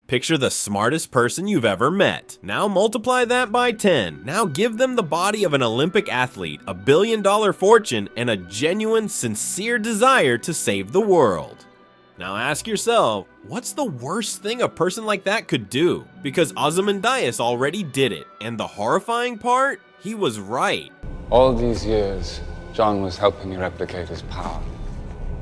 Picture the smartest person you've ever met. Now multiply that by 10. Now give them the body of an Olympic athlete, a billion-dollar fortune, and a genuine, sincere desire to save the world. Now ask yourself, what's the worst thing a person like that could do? Because Ozymandias already did it, and the horrifying part? He was right. All these years, John was helping me replicate his power,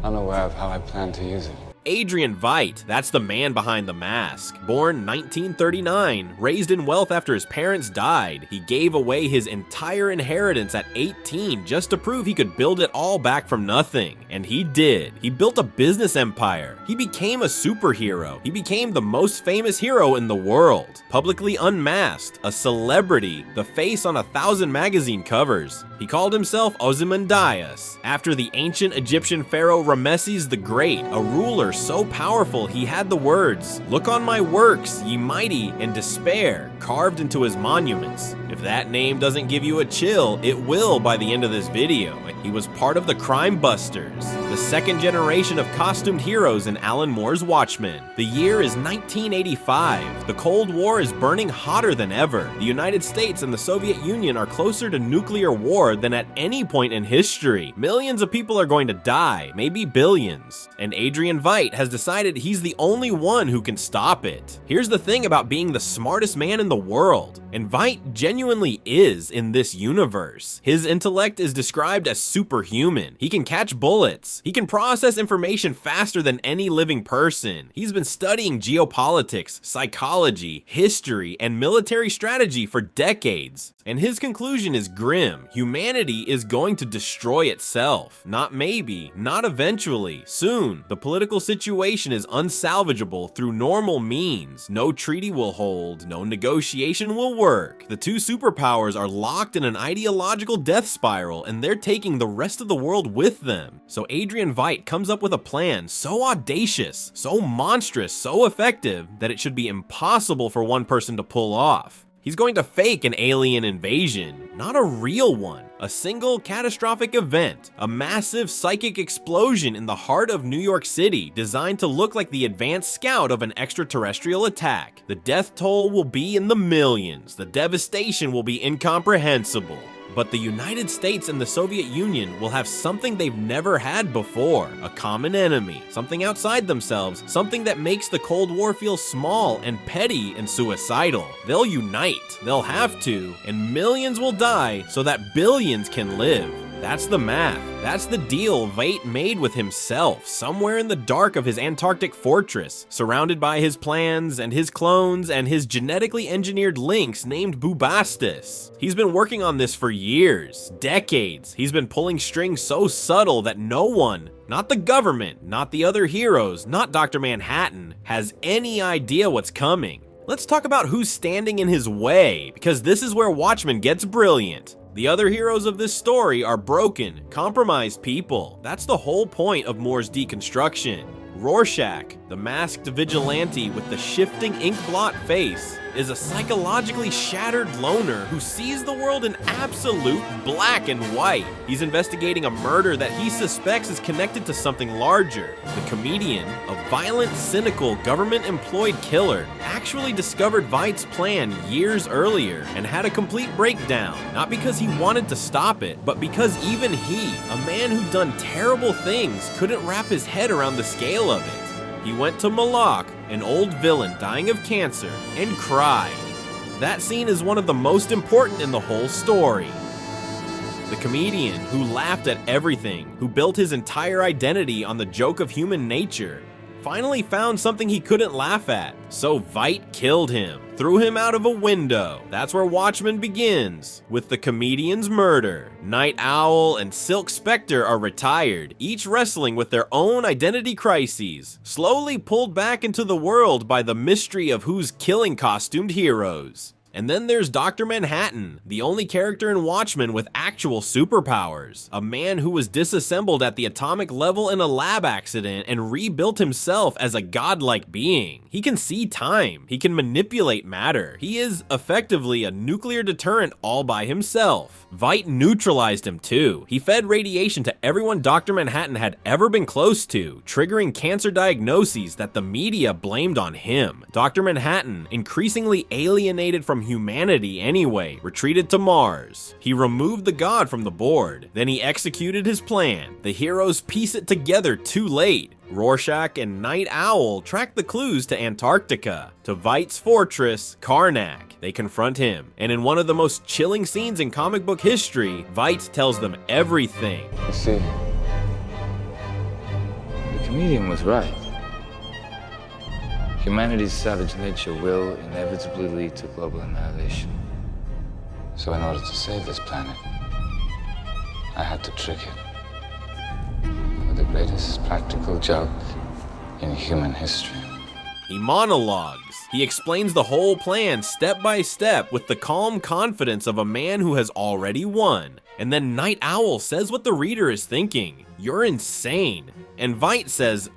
unaware of how I plan to use it. Adrian Veidt, that's the man behind the mask. Born 1939, raised in wealth after his parents died, he gave away his entire inheritance at 18 just to prove he could build it all back from nothing. And he did. He built a business empire. He became a superhero. He became the most famous hero in the world. Publicly unmasked, a celebrity, the face on 1,000 magazine covers. He called himself Ozymandias, after the ancient Egyptian pharaoh Ramesses the Great, a ruler so powerful he had the words, "Look on my works, ye mighty, and despair," carved into his monuments. If that name doesn't give you a chill, it will by the end of this video. He was part of the Crime Busters, the second generation of costumed heroes in Alan Moore's Watchmen. The year is 1985. The Cold War is burning hotter than ever. The United States and the Soviet Union are closer to nuclear war than at any point in history. Millions of people are going to die, maybe billions. And Adrian Veidt has decided he's the only one who can stop it. Here's the thing about being the smartest man in the world, and Veidt genuinely is in this universe. His intellect is described as superhuman. He can catch bullets. He can process information faster than any living person. He's been studying geopolitics, psychology, history, and military strategy for decades. And his conclusion is grim. Humanity is going to destroy itself. Not maybe, not eventually, soon. The political situation is unsalvageable through normal means. No treaty will hold, no negotiation will work. The two superpowers are locked in an ideological death spiral, and they're taking the rest of the world with them. So Adrian Veidt comes up with a plan so audacious, so monstrous, so effective, that it should be impossible for one person to pull off. He's going to fake an alien invasion, not a real one. A single catastrophic event, a massive psychic explosion in the heart of New York City designed to look like the advanced scout of an extraterrestrial attack. The death toll will be in the millions. The devastation will be incomprehensible. But the United States and the Soviet Union will have something they've never had before, a common enemy, something outside themselves, something that makes the Cold War feel small and petty and suicidal. They'll unite, they'll have to, and millions will die so that billions can live. That's the math. That's the deal Veidt made with himself, somewhere in the dark of his Antarctic fortress, surrounded by his plans and his clones and his genetically engineered lynx named Bubastis. He's been working on this for years, decades. He's been pulling strings so subtle that no one, not the government, not the other heroes, not Dr. Manhattan, has any idea what's coming. Let's talk about who's standing in his way, because this is where Watchmen gets brilliant. The other heroes of this story are broken, compromised people. That's the whole point of Moore's deconstruction. Rorschach, the masked vigilante with the shifting ink blot face, is a psychologically shattered loner who sees the world in absolute black and white. He's investigating a murder that he suspects is connected to something larger. The comedian, a violent, cynical, government-employed killer, actually discovered Veidt's plan years earlier and had a complete breakdown, not because he wanted to stop it, but because even he, a man who'd done terrible things, couldn't wrap his head around the scale of it. He went to Moloch, an old villain dying of cancer, and cried. That scene is one of the most important in the whole story. The comedian who laughed at everything, who built his entire identity on the joke of human nature, finally found something he couldn't laugh at, so Veidt killed him, threw him out of a window. That's where Watchmen begins, with the comedian's murder. Night Owl and Silk Spectre are retired, each wrestling with their own identity crises, slowly pulled back into the world by the mystery of who's killing costumed heroes. And then there's Dr. Manhattan, the only character in Watchmen with actual superpowers. A man who was disassembled at the atomic level in a lab accident and rebuilt himself as a godlike being. He can see time. He can manipulate matter. He is effectively a nuclear deterrent all by himself. Veidt neutralized him too. He fed radiation to everyone Dr. Manhattan had ever been close to, triggering cancer diagnoses that the media blamed on him. Dr. Manhattan, increasingly alienated from humanity anyway, retreated to Mars. He removed the god from the board. Then he executed his plan. The heroes piece it together too late. Rorschach and Night Owl track the clues to Antarctica, to Veidt's fortress, Karnak. They confront him, and in one of the most chilling scenes in comic book history, Veidt tells them everything. You see, the comedian was right. Humanity's savage nature will inevitably lead to global annihilation. So in order to save this planet, I had to trick it. With the greatest practical joke in human history. He monologues. He explains the whole plan step by step with the calm confidence of a man who has already won. And then Night Owl says what the reader is thinking. You're insane. And Veidt says,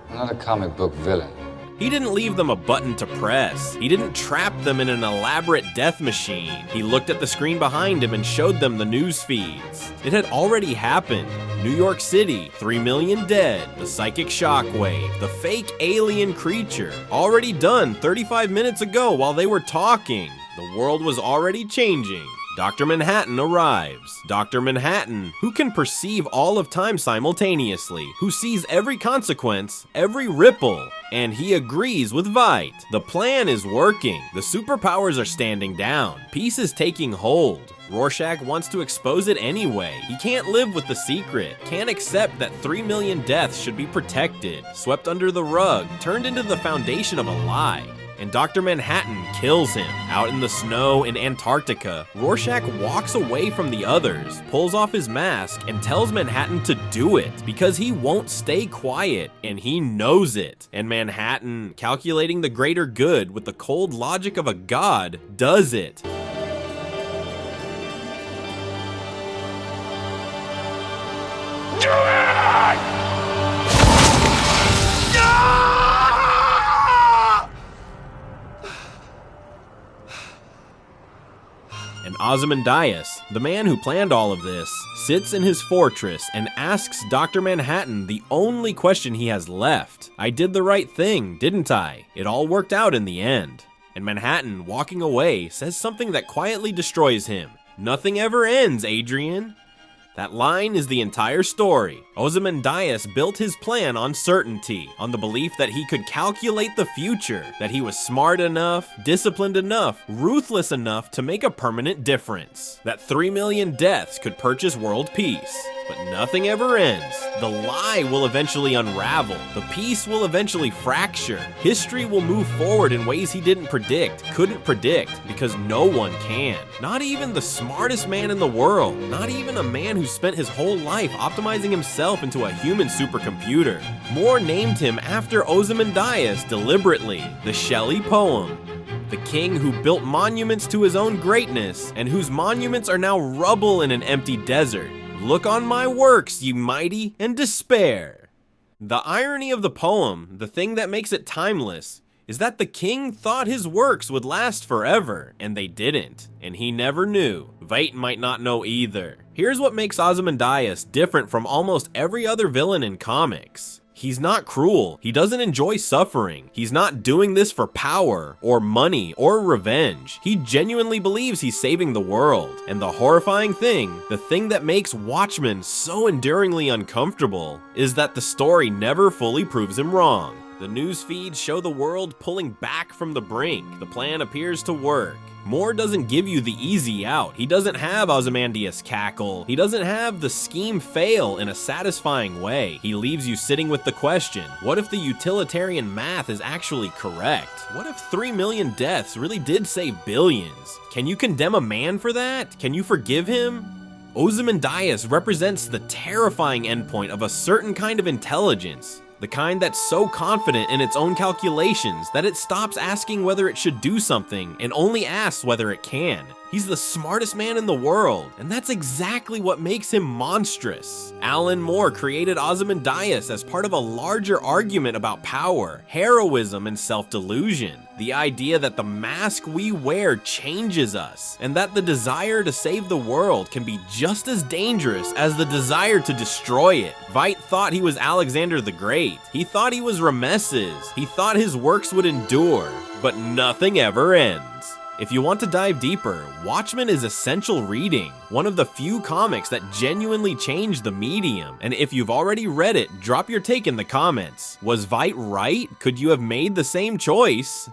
I'm not a comic book villain. He didn't leave them a button to press. He didn't trap them in an elaborate death machine. He looked at the screen behind him and showed them the news feeds. It had already happened. New York City, 3 million dead, the psychic shockwave, the fake alien creature. Already done 35 minutes ago while they were talking. The world was already changing. Dr. Manhattan arrives. Dr. Manhattan, who can perceive all of time simultaneously, who sees every consequence, every ripple, and he agrees with Veidt. The plan is working. The superpowers are standing down. Peace is taking hold. Rorschach wants to expose it anyway. He can't live with the secret, can't accept that 3 million deaths should be protected, swept under the rug, turned into the foundation of a lie. And Dr. Manhattan kills him. Out in the snow in Antarctica, Rorschach walks away from the others, pulls off his mask, and tells Manhattan to do it because he won't stay quiet, and he knows it. And Manhattan, calculating the greater good with the cold logic of a god, does it. Do it! And Ozymandias, the man who planned all of this, sits in his fortress and asks Dr. Manhattan the only question he has left. I did the right thing, didn't I? It all worked out in the end. And Manhattan, walking away, says something that quietly destroys him. Nothing ever ends, Adrian. That line is the entire story. Ozymandias built his plan on certainty, on the belief that he could calculate the future, that he was smart enough, disciplined enough, ruthless enough to make a permanent difference, that 3 million deaths could purchase world peace. But nothing ever ends. The lie will eventually unravel. The peace will eventually fracture. History will move forward in ways he didn't predict, couldn't predict, because no one can. Not even the smartest man in the world. Not even a man who spent his whole life optimizing himself into a human supercomputer. Moore named him after Ozymandias deliberately, the Shelley poem. The king who built monuments to his own greatness, and whose monuments are now rubble in an empty desert. Look on my works, ye mighty, and despair. The irony of the poem, the thing that makes it timeless, is that the king thought his works would last forever, and they didn't, and he never knew. Veidt might not know either. Here's what makes Ozymandias different from almost every other villain in comics. He's not cruel. He doesn't enjoy suffering. He's not doing this for power, or money, or revenge. He genuinely believes he's saving the world. And the horrifying thing, the thing that makes Watchmen so enduringly uncomfortable, is that the story never fully proves him wrong. The news feeds show the world pulling back from the brink. The plan appears to work. Moore doesn't give you the easy out. He doesn't have Ozymandias cackle. He doesn't have the scheme fail in a satisfying way. He leaves you sitting with the question, what if the utilitarian math is actually correct? What if 3 million deaths really did save billions? Can you condemn a man for that? Can you forgive him? Ozymandias represents the terrifying endpoint of a certain kind of intelligence, The kind that's so confident in its own calculations that it stops asking whether it should do something and only asks whether it can. He's the smartest man in the world, and that's exactly what makes him monstrous. Alan Moore created Ozymandias as part of a larger argument about power, heroism, and self-delusion. The idea that the mask we wear changes us, and that the desire to save the world can be just as dangerous as the desire to destroy it. Veidt thought he was Alexander the Great. He thought he was Ramesses. He thought his works would endure, but nothing ever ends. If you want to dive deeper, Watchmen is essential reading, one of the few comics that genuinely changed the medium. And if you've already read it, drop your take in the comments. Was Veidt right? Could you have made the same choice?